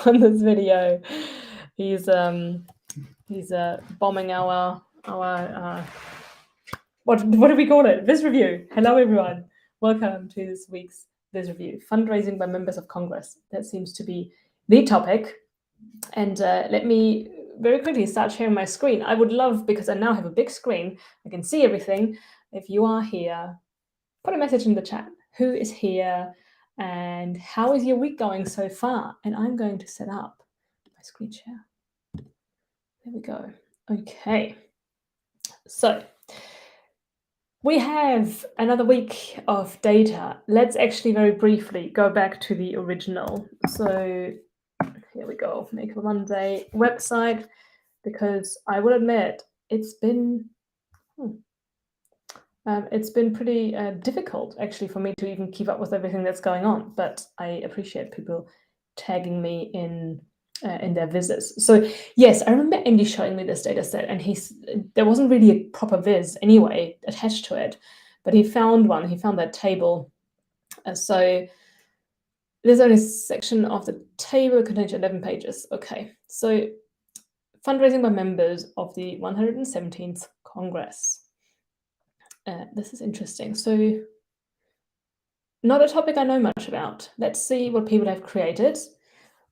on this video. He's bombing our what do we call it? Viz review. Hello everyone. Welcome to this week's Viz review. Fundraising by members of Congress. That seems to be the topic. And let me very quickly start sharing my screen. I would love, because I now have a big screen, I can see everything. If you are here, put a message in the chat. Who is here? And how is your week going so far? And I'm going to set up my screen share. There we go. Okay. So we have another week of data. Let's actually very briefly go back to the original. So here we go, Make a Monday website, because I will admit it's been pretty difficult actually for me to even keep up with everything that's going on. But I appreciate people tagging me in their visits. So yes, I remember Andy showing me this data set, and there wasn't really a proper viz anyway attached to it, but he found one. He found that table. So there's only a section of the table containing 11 pages. Okay, so fundraising by members of the 117th Congress. This is interesting. So not a topic I know much about. Let's see what people have created.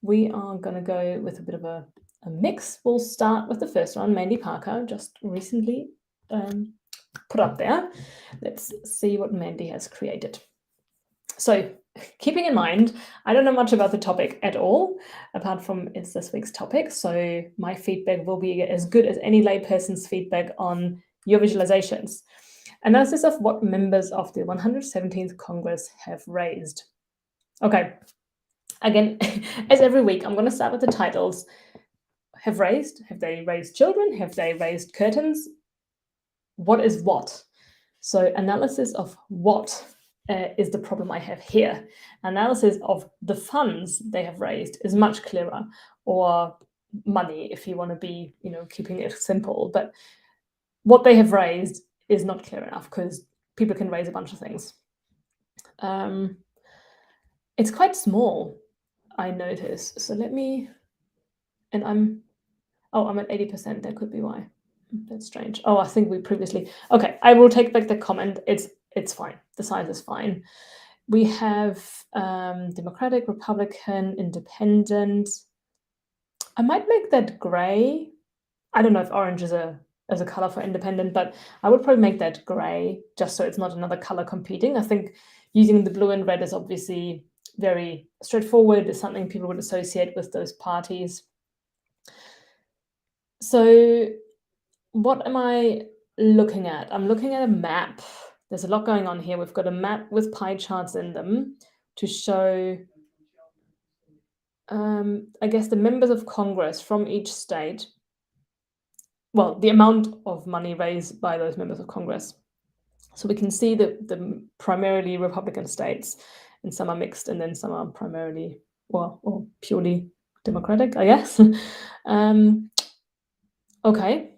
We are going to go with a bit of a mix. We'll start with the first one, Mandy Parker, just recently put up there. Let's see what Mandy has created. So keeping in mind, I don't know much about the topic at all, apart from it's this week's topic. So my feedback will be as good as any layperson's feedback on your visualizations. Analysis of what members of the 117th Congress have raised. Okay, again, as every week, I'm going to start with the titles. Have they raised children? Have they raised curtains? What is what? So analysis of what is the problem I have here. Analysis of the funds they have raised is much clearer, or money if you want to be, keeping it simple. But what they have raised is not clear enough, because people can raise a bunch of things. It's quite small, I notice. So let me, and I'm at 80%. That could be why. That's strange. Oh, I think we previously, okay, I will take back the comment. It's fine. The size is fine. We have Democratic, Republican, Independent. I might make that gray. I don't know if orange is a color for independent, but I would probably make that gray just so it's not another color competing. I think using the blue and red is obviously very straightforward. It's something people would associate with those parties. So what am I looking at? I'm looking at a map. There's a lot going on here. We've got a map with pie charts in them to show, I guess, the members of Congress from each state. Well, the amount of money raised by those members of Congress. So we can see the primarily Republican states, and some are mixed, and then some are primarily or purely Democratic, I guess. Okay,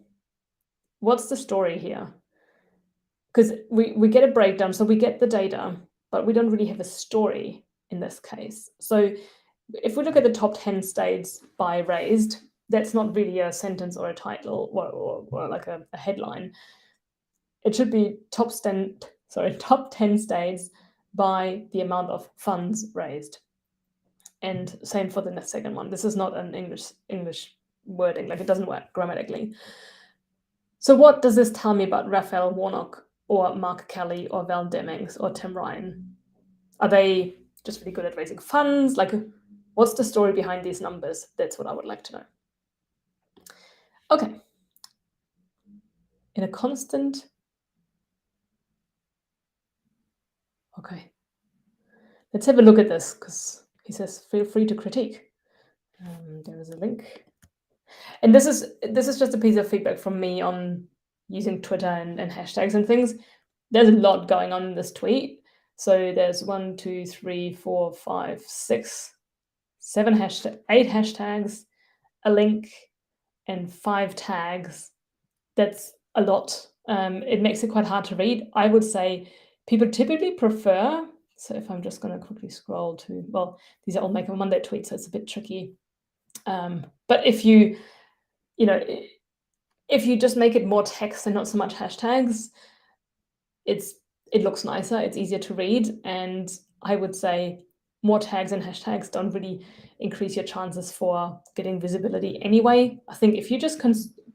what's the story here? Because we get a breakdown, so we get the data, but we don't really have a story in this case. So if we look at the top 10 states by raised, that's not really a sentence or a title or like a headline. It should be top 10 states by the amount of funds raised. And same for the second one. This is not an English wording, like it doesn't work grammatically. So what does this tell me about Raphael Warnock or Mark Kelly or Val Demings or Tim Ryan? Are they just really good at raising funds? Like, what's the story behind these numbers? That's what I would like to know. Okay. In a constant. Okay. Let's have a look at this, because he says feel free to critique. There is a link. And this is just a piece of feedback from me on using Twitter and hashtags and things. There's a lot going on in this tweet. So there's 1, 2, 3, 4, 5, 6, 7 8 hashtags, a link, and 5 tags. That's a lot. It makes it quite hard to read. I would say people typically prefer So if I'm just going to quickly scroll to, well, these are all Make a Monday tweets, so it's a bit tricky. But if you if you just make it more text and not so much hashtags, it looks nicer, it's easier to read, and I would say more tags and hashtags don't really increase your chances for getting visibility anyway. I think if you just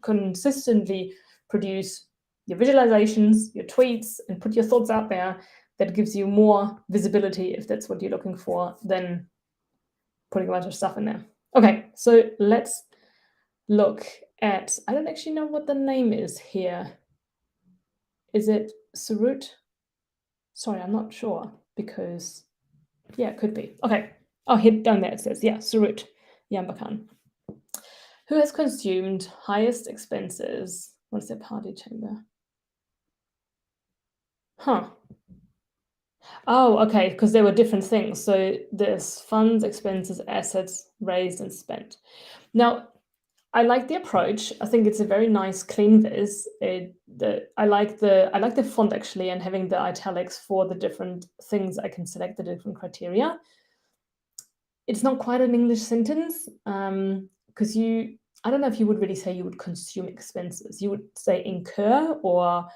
consistently produce your visualizations, your tweets, and put your thoughts out there, that gives you more visibility if that's what you're looking for than putting a bunch of stuff in there. Okay, so let's look at, I don't actually know what the name is here. Is it Surut? Sorry, I'm not sure because, yeah, it could be. Okay. Oh, here down there it says, yeah, Surut Yambakan. Who has consumed highest expenses? What is their party chamber? Huh. Oh, okay, because there were different things. So there's funds, expenses, assets raised and spent. Now, I like the approach. I think it's a very nice, clean viz. I like the font actually, and having the italics for the different things I can select, the different criteria. It's not quite an English sentence because I don't know if you would really say you would consume expenses. You would say incur or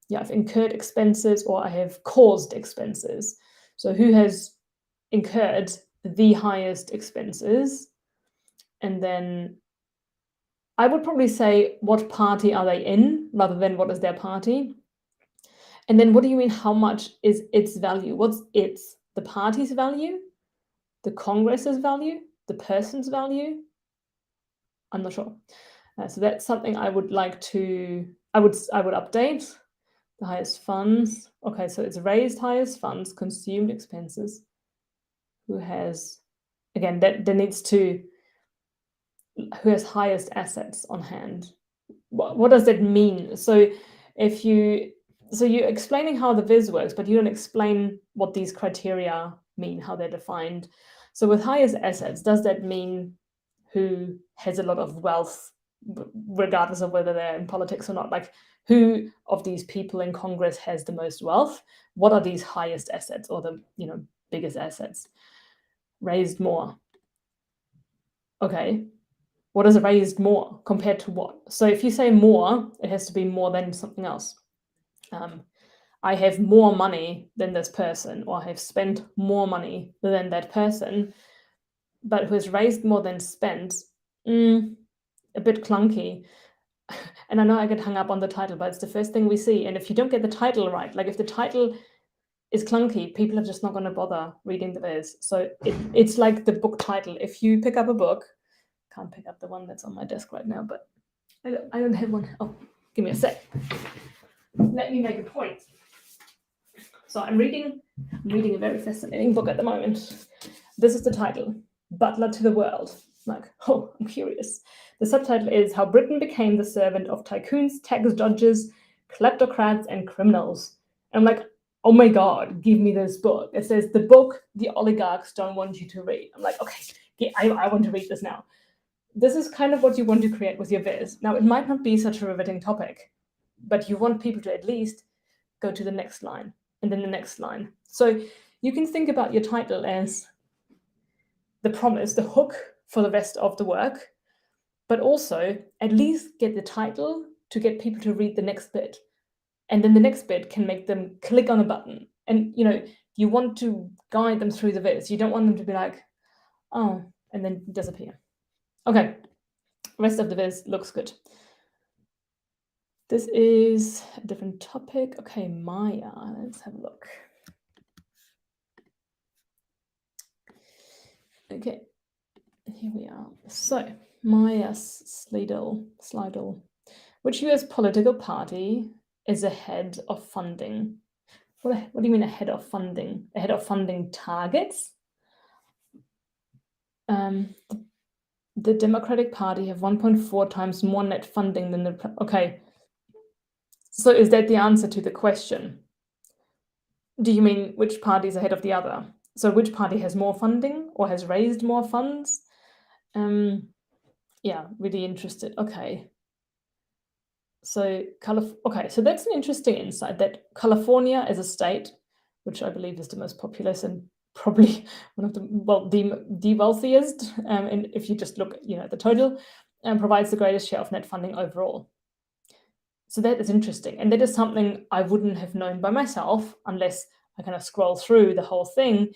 yeah, I've incurred expenses or I have caused expenses. So who has incurred the highest expenses? And then I would probably say what party are they in rather than what is their party. And then what do you mean how much is its value? What's its? The party's value? The Congress's value? The person's value? I'm not sure. So that's something I would like to, I would update. The highest funds. Okay, so it's raised highest funds, consumed expenses. Who has, again, that there needs to, who has highest assets on hand? What does that mean? So if you, so you're explaining how the viz works, but you don't explain what these criteria mean, how they're defined. So with highest assets, does that mean who has a lot of wealth, regardless of whether they're in politics or not? Like, who of these people in Congress has the most wealth? What are these highest assets or the biggest assets? Raised more. Okay. What is raised more compared to what? So if you say more, it has to be more than something else. I have more money than this person, or I have spent more money than that person, but who has raised more than spent, a bit clunky. And I know I get hung up on the title, but it's the first thing we see. And if you don't get the title right, like if the title is clunky, people are just not going to bother reading the viz. So it's like the book title. If you pick up a book, can't pick up the one that's on my desk right now, but I don't have one. Oh, give me a sec. Let me make a point. So I'm reading a very fascinating book at the moment. This is the title, Butler to the World. Like, oh, I'm curious. The subtitle is How Britain Became the Servant of Tycoons, Tax Dodgers, Kleptocrats, and Criminals. And I'm like, oh my God, give me this book. It says, the book the oligarchs don't want you to read. I'm like, okay, yeah, I want to read this now. This is kind of what you want to create with your viz. Now, it might not be such a riveting topic, but you want people to at least go to the next line and then the next line. So you can think about your title as the promise, the hook for the rest of the work, but also at least get the title to get people to read the next bit. And then the next bit can make them click on a button. And you want to guide them through the viz. You don't want them to be like, oh, and then disappear. Okay, rest of the viz looks good. This is a different topic. Okay, Maya, let's have a look. Okay, here we are. So, Maya Slidell. Which US political party is ahead of funding? What do you mean ahead of funding? Ahead of funding targets? The Democratic Party have 1.4 times more net funding than the... Okay. So is that the answer to the question? Do you mean which party is ahead of the other? So which party has more funding or has raised more funds? Yeah, really interested. Okay. So okay, so that's an interesting insight that California is a state, which I believe is the most populous and probably one of the wealthiest, and if you just look, at the total, provides the greatest share of net funding overall. So that is interesting, and that is something I wouldn't have known by myself unless I kind of scroll through the whole thing,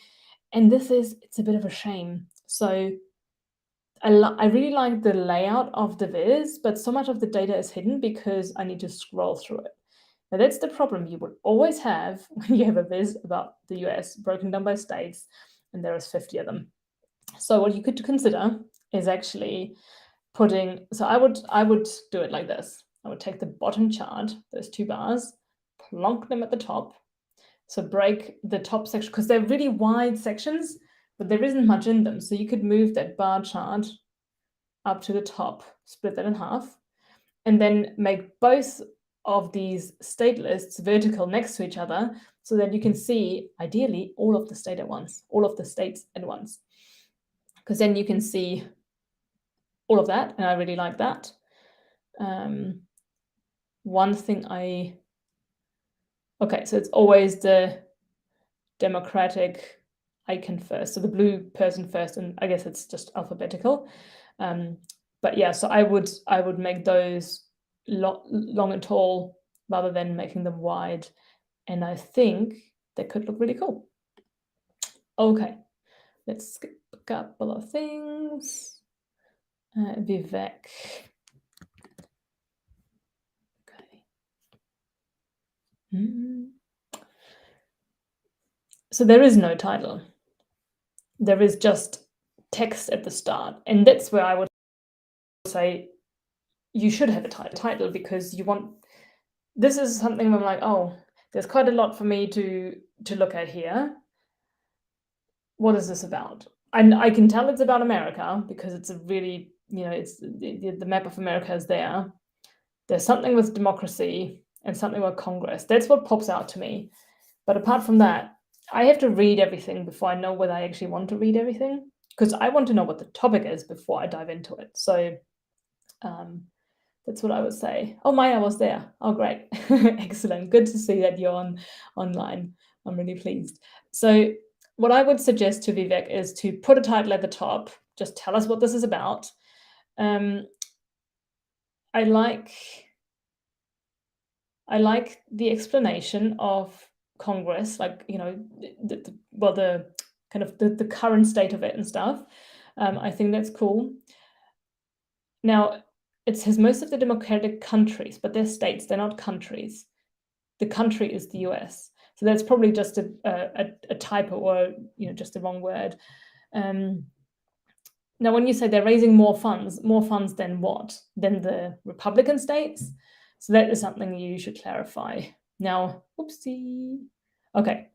and it's a bit of a shame. So I really like the layout of the viz, but so much of the data is hidden because I need to scroll through it. Now, that's the problem you would always have when you have a viz about the US broken down by states, and there is 50 of them. So what you could consider is actually so I would do it like this. I would take the bottom chart, those two bars, plonk them at the top. So break the top section, because they're really wide sections, but there isn't much in them. So you could move that bar chart up to the top, split that in half, and then make both of these state lists vertical next to each other so that you can see, ideally, all of the states at once. Because then you can see all of that, and I really like that. One thing okay, so it's always the Democratic icon first, so the blue person first, and I guess it's just alphabetical. But yeah, so I would make those long and tall rather than making them wide, and I think they could look really cool. Okay, let's skip a couple of things. Vivek. Okay. So there is no title. There is just text at the start, and that's where I would say you should have a title, because this is something where I'm like, oh, there's quite a lot for me to look at here. What is this about? And I can tell it's about America because it's a really, it's the map of America is there. There's something with democracy and something with Congress. That's what pops out to me. But apart from that, I have to read everything before I know whether I actually want to read everything, because I want to know what the topic is before I dive into it. So that's what I would say. Oh, Maya was there. Oh, great. Excellent. Good to see that you're online. I'm really pleased. So what I would suggest to Vivek is to put a title at the top. Just tell us what this is about. I like the explanation of Congress, like, the kind of the current state of it and stuff. I think that's cool. Now, it says most of the democratic countries, but they're states, they're not countries. The country is the US. So that's probably just a typo, or just the wrong word. Now, when you say they're raising more funds than what? Than the Republican states? So that is something you should clarify. Now, oopsie. Okay,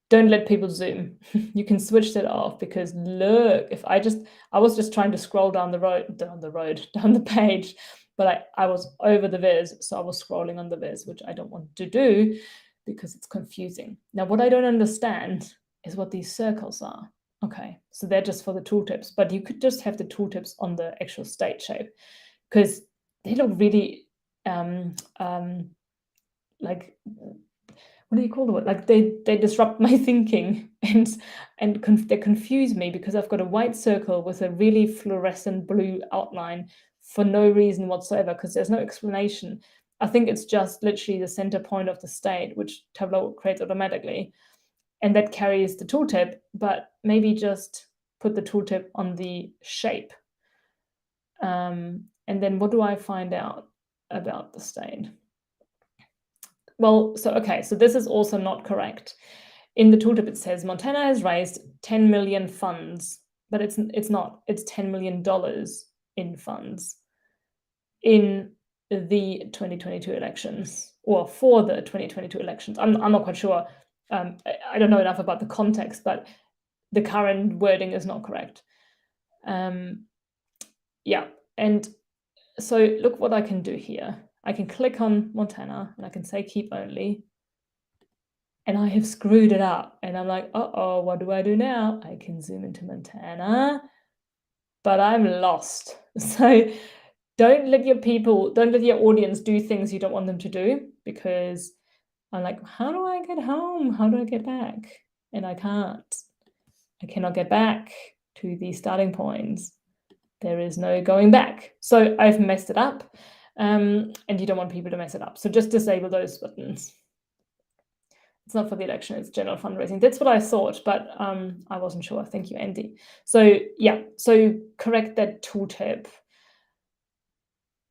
don't let people zoom. You can switch that off, because look, if I was just trying to scroll down the page, but I was over the viz, so I was scrolling on the viz, which I don't want to do because it's confusing. Now, what I don't understand is what these circles are. Okay, so they're just for the tooltips, but you could just have the tooltips on the actual state shape, because they look really like, what do you call it? Like they disrupt my thinking, and they confuse me, because I've got a white circle with a really fluorescent blue outline for no reason whatsoever, because there's no explanation. I think it's just literally the center point of the state, which Tableau creates automatically, and that carries the tooltip, but maybe just put the tooltip on the shape. And then what do I find out about the state? Well, so this is also not correct. In the tooltip, it says Montana has raised 10 million funds, but it's not. It's $10 million in funds in the 2022 elections, or for the 2022 elections. I'm not quite sure. I don't know enough about the context, but the current wording is not correct. Yeah, and so look what I can do here. I can click on Montana and I can say keep only, and I have screwed it up, and I'm like, uh-oh, what do I do now? I can zoom into Montana, but I'm lost. So don't let your audience do things you don't want them to do, because I'm like, how do I get home? How do I get back? And I can't. I cannot get back to the starting points. There is no going back. So I've messed it up, and you don't want people to mess it up. So just disable those buttons. It's not for the election, it's general fundraising. That's what I thought, but I wasn't sure. Thank you, Andy. So yeah, so correct that tooltip.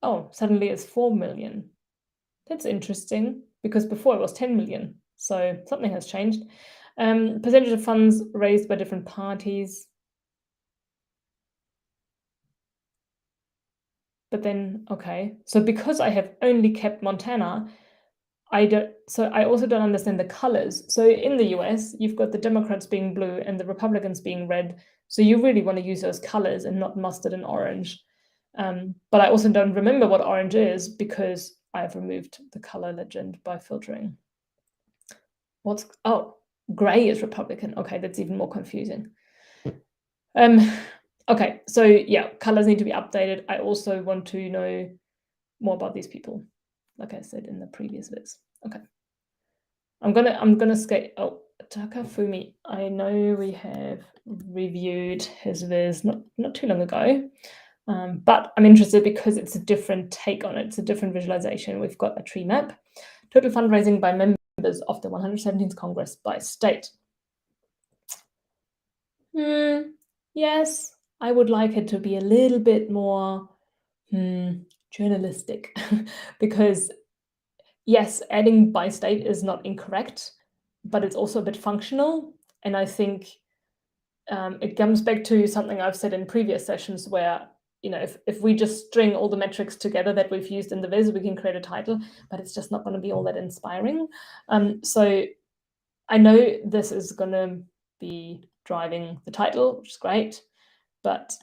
Oh, suddenly it's 4 million. That's interesting, because before it was 10 million. So something has changed. Percentage of funds raised by different parties. But then, okay, so because I have only kept Montana, I also don't understand the colors. So in the US, you've got the Democrats being blue and the Republicans being red. So you really want to use those colors and not mustard and orange. But I also don't remember what orange is, because I've removed the color legend by filtering. Gray is Republican. Okay, that's even more confusing. Okay, so yeah, colors need to be updated. I also want to know more about these people, like I said in the previous vids. Okay. I'm gonna skate. Oh, Takafumi. I know we have reviewed his viz not too long ago, but I'm interested because it's a different take on it. It's a different visualization. We've got a tree map, total fundraising by members of the 117th Congress by state. Yes, I would like it to be a little bit more journalistic, because yes, adding by state is not incorrect, but it's also a bit functional. And I think it comes back to something I've said in previous sessions, where, if we just string all the metrics together that we've used in the viz, we can create a title, but it's just not going to be all that inspiring. So I know this is going to be driving the title, which is great, but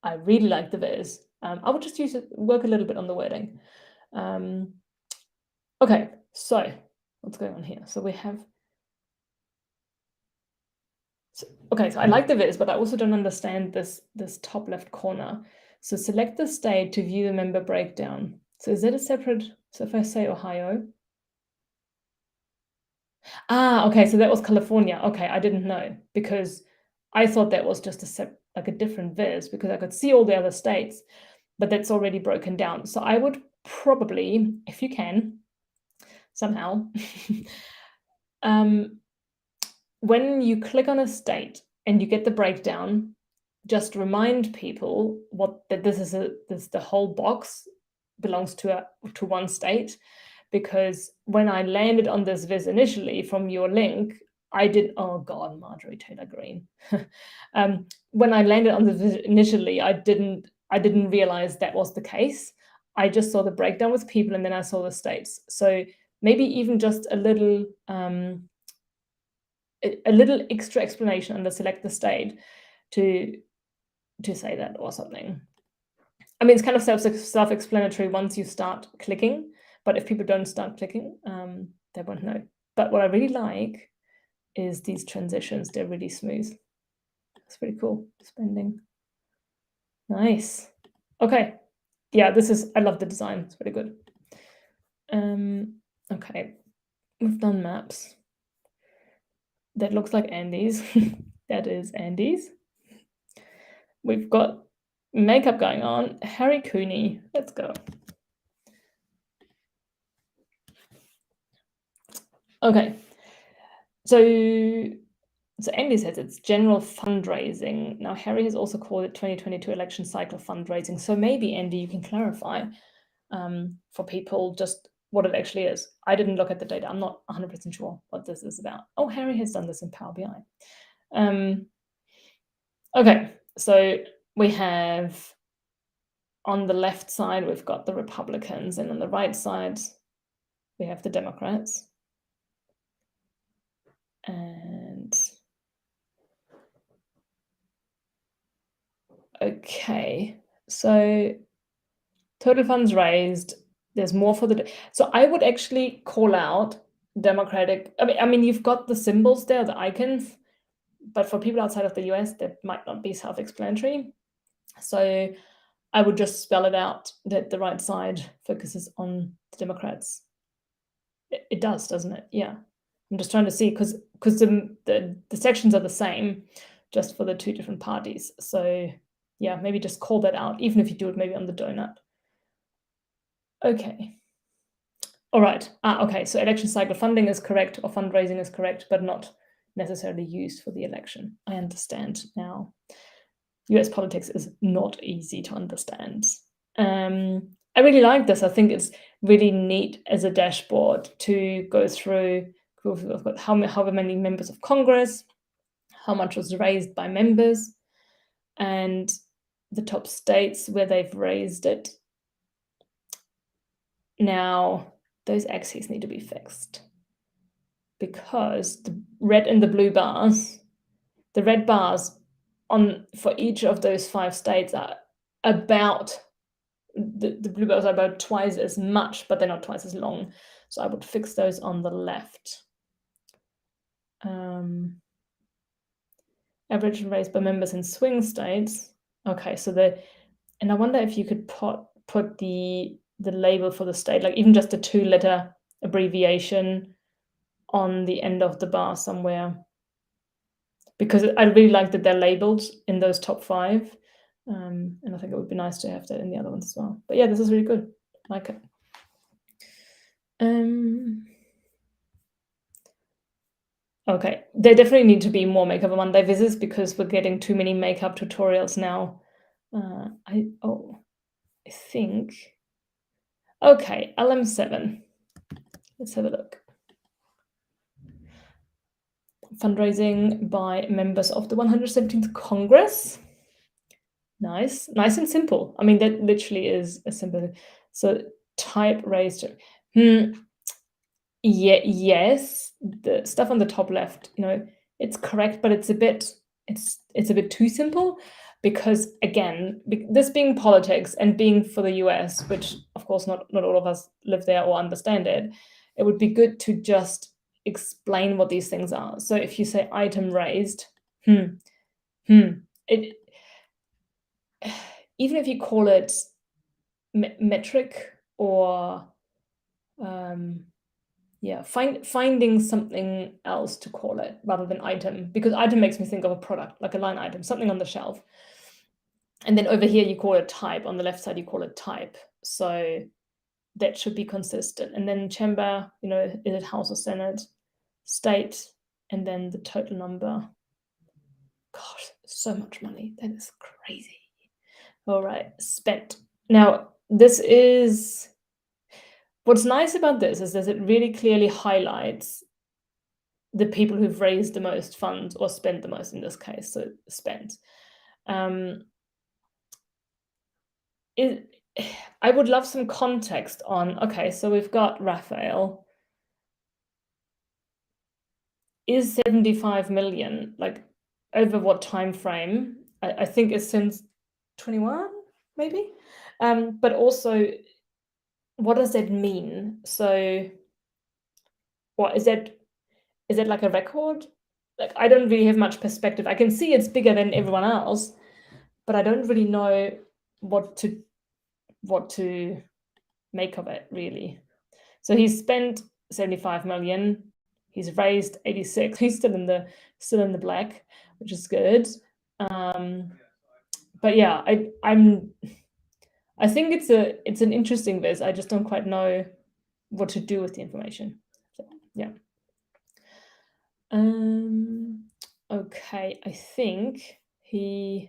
I really like the viz. I would just work a little bit on the wording. Okay, so what's going on here? So we have. So I like the viz, but I also don't understand this top left corner. So select the state to view the member breakdown. So is that a separate? So if I say Ohio. Okay, so that was California. Okay, I didn't know, because I thought that was just a different viz, because I could see all the other states, but that's already broken down. So I would probably, if you can, somehow, when you click on a state and you get the breakdown, just remind people that the whole box belongs to one state, because when I landed on this viz initially from your link, oh God, Marjorie Taylor Greene. When I landed on the viz initially, I didn't realize that was the case. I just saw the breakdown with people, and then I saw the states. So maybe even just a little extra explanation under select the state to say that, or something. I mean, it's kind of self-explanatory once you start clicking, but if people don't start clicking, they won't know. But what I really like is these transitions. They're really smooth. It's pretty cool. Spending. Nice. Okay. Yeah, I love the design. It's really good. Okay. We've done maps. That looks like Andy's. That is Andy's. We've got makeup going on. Harry Cooney. Let's go. Okay. So Andy says it's general fundraising. Now, Harry has also called it 2022 election cycle fundraising. So maybe, Andy, you can clarify for people just what it actually is. I didn't look at the data. I'm not 100% sure what this is about. Oh, Harry has done this in Power BI. Okay, so we have on the left side, we've got the Republicans, and on the right side, we have the Democrats. And okay, so total funds raised. There's more for so I would actually call out Democratic. I mean, you've got the symbols there, the icons, but for people outside of the US, that might not be self-explanatory. So I would just spell it out that the right side focuses on the Democrats. It does, doesn't it? Yeah. I'm just trying to see because the sections are the same, just for the two different parties. So yeah, maybe just call that out, even if you do it maybe on the donut. Okay. All right. Okay. So election cycle funding is correct, or fundraising is correct, but not necessarily used for the election. I understand now. US politics is not easy to understand. I really like this. I think it's really neat as a dashboard to go through however many members of Congress, how much was raised by members, and the top states where they've raised it. Now, those axes need to be fixed because the red and the blue bars, the red bars for each of those 5 states are about the blue bars are about twice as much, but they're not twice as long. So I would fix those on the left. Average raised by members in swing states. Okay, so and I wonder if you could put the label for the state, like even just a 2-letter abbreviation on the end of the bar somewhere. Because I really like that they're labeled in those top 5. And I think it would be nice to have that in the other ones as well. But yeah, this is really good. I like it. Okay, there definitely need to be more Makeup Monday visits because we're getting too many makeup tutorials now. I think. Okay, LM7. Let's have a look. Fundraising by members of the 117th Congress. Nice and simple. I mean, that literally is a simple. So type raised. Yeah, yes, the stuff on the top left, it's correct, but it's a bit too simple because again, this being politics and being for the US, which of course not all of us live there or understand it, it would be good to just explain what these things are. So if you say item raised, it even if you call it metric or finding something else to call it rather than item, because item makes me think of a product, like a line item, something on the shelf. And then over here you call it type, on the left side you call it type. So that should be consistent. And then chamber, is it House or Senate, state, and then the total number. Gosh, so much money. That is crazy. All right, spent. Now, what's nice about this is that it really clearly highlights the people who've raised the most funds or spent the most in this case, so spent. I would love some context on, okay, so we've got Raphael. Is 75 million, like, over what time frame? I think it's since 21, maybe? But also, what does that mean? So, what is that like a record? Like, I don't really have much perspective. I can see it's bigger than everyone else, but I don't really know what to make of it, really. So he's spent 75 million. He's raised 86. He's still in the black, which is good. But yeah, I think it's an interesting viz. I just don't quite know what to do with the information. So, yeah. Okay, I think so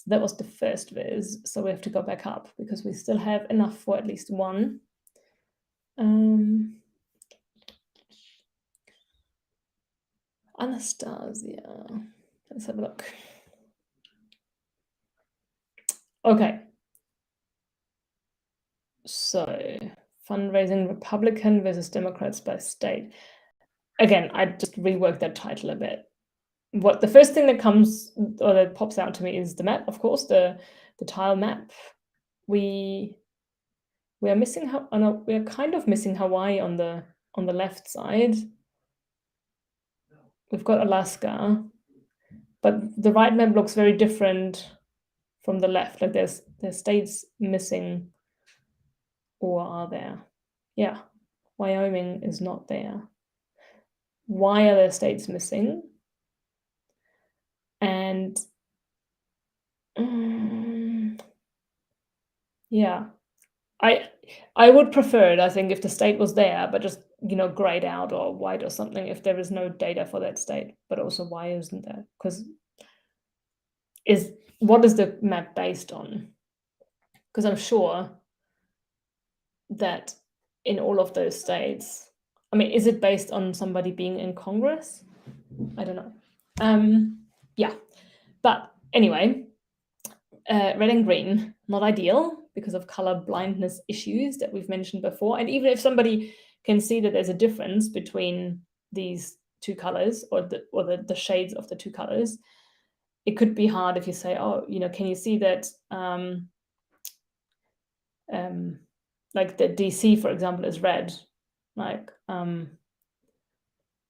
that was the first viz. So we have to go back up because we still have enough for at least one. Anastasia. Let's have a look. Okay. So fundraising Republican versus Democrats by state. Again, I just reworked that title a bit. What the first thing that comes or that pops out to me is the map, of course, the tile map. We are missing we are kind of missing Hawaii on the left side. We've got Alaska, but the right map looks very different from the left. Like there's states missing, or are there? Yeah, Wyoming is not there. Why are there states missing? And yeah, I would prefer it, I think, if the state was there, but just, grayed out or white or something if there is no data for that state. But also, why isn't there? Because what is the map based on? Because I'm sure that in all of those states, I mean, is it based on somebody being in Congress? I don't know. Yeah, but anyway, red and green, not ideal because of color blindness issues that we've mentioned before. And even if somebody can see that there's a difference between these two colors or the shades of the two colors, it could be hard if you say, oh, can you see that like the DC, for example, is red? Like,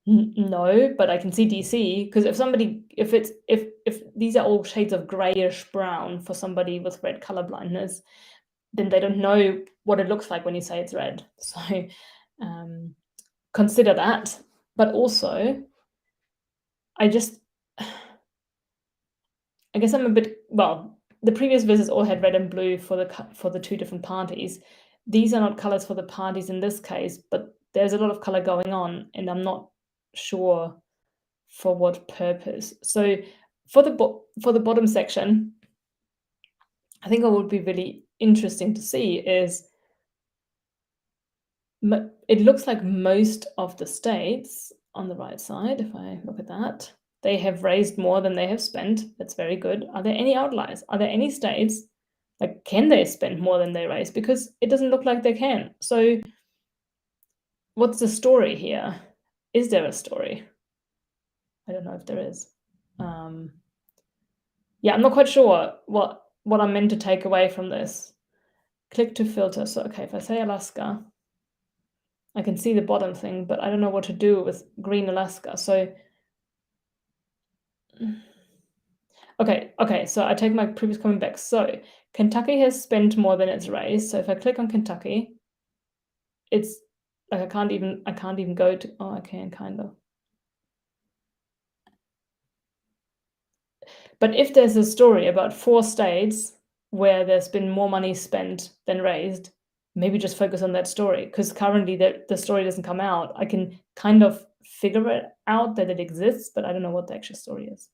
no, but I can see DC because if these are all shades of grayish brown for somebody with red color blindness, then they don't know what it looks like when you say it's red. So consider that. But also, I guess I'm a bit, well, the previous visits all had red and blue for the two different parties. These are not colors for the parties in this case, but there's a lot of color going on, and I'm not sure for what purpose. So for the bottom section, I think what would be really interesting to see is it looks like most of the states on the right side, if I look at that, they have raised more than they have spent. That's very good. Are there any outliers? Are there any states, like, can they spend more than they raise? Because it doesn't look like they can. So what's the story here? Is there a story? I don't know if there is. Yeah, I'm not quite sure what I'm meant to take away from this. Click to filter. So, okay, if I say Alaska, I can see the bottom thing, but I don't know what to do with green Alaska. So, okay, so I take my previous comment back. So Kentucky has spent more than it's raised. So if I click on Kentucky, it's like I can't even go to, oh, I can kind of. But if there's a story about 4 states where there's been more money spent than raised, maybe just focus on that story, because currently the story doesn't come out. I can kind of figure it out that it exists, but I don't know what the actual story is.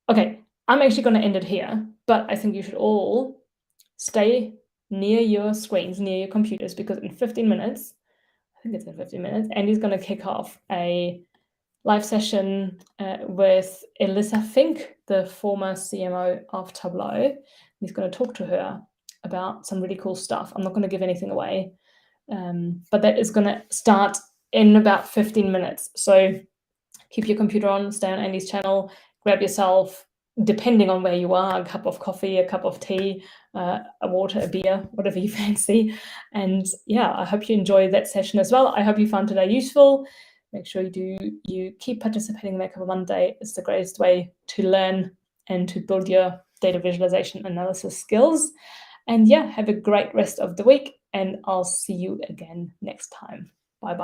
Okay, I'm actually going to end it here, but I think you should all stay near your screens, near your computers, because in 15 minutes, I think it's in 15 minutes, Andy's going to kick off a live session with Elissa Fink, the former CMO of Tableau. He's going to talk to her about some really cool stuff. I'm not going to give anything away, but that is going to start in about 15 minutes. So keep your computer on, stay on Andy's channel, grab yourself, depending on where you are, a cup of coffee, a cup of tea, a water, a beer, whatever you fancy. And yeah, I hope you enjoy that session as well. I hope you found today useful. Make sure you keep participating in Makeover Monday. It's the greatest way to learn and to build your data visualization analysis skills. And yeah, have a great rest of the week, and I'll see you again next time. Bye-bye.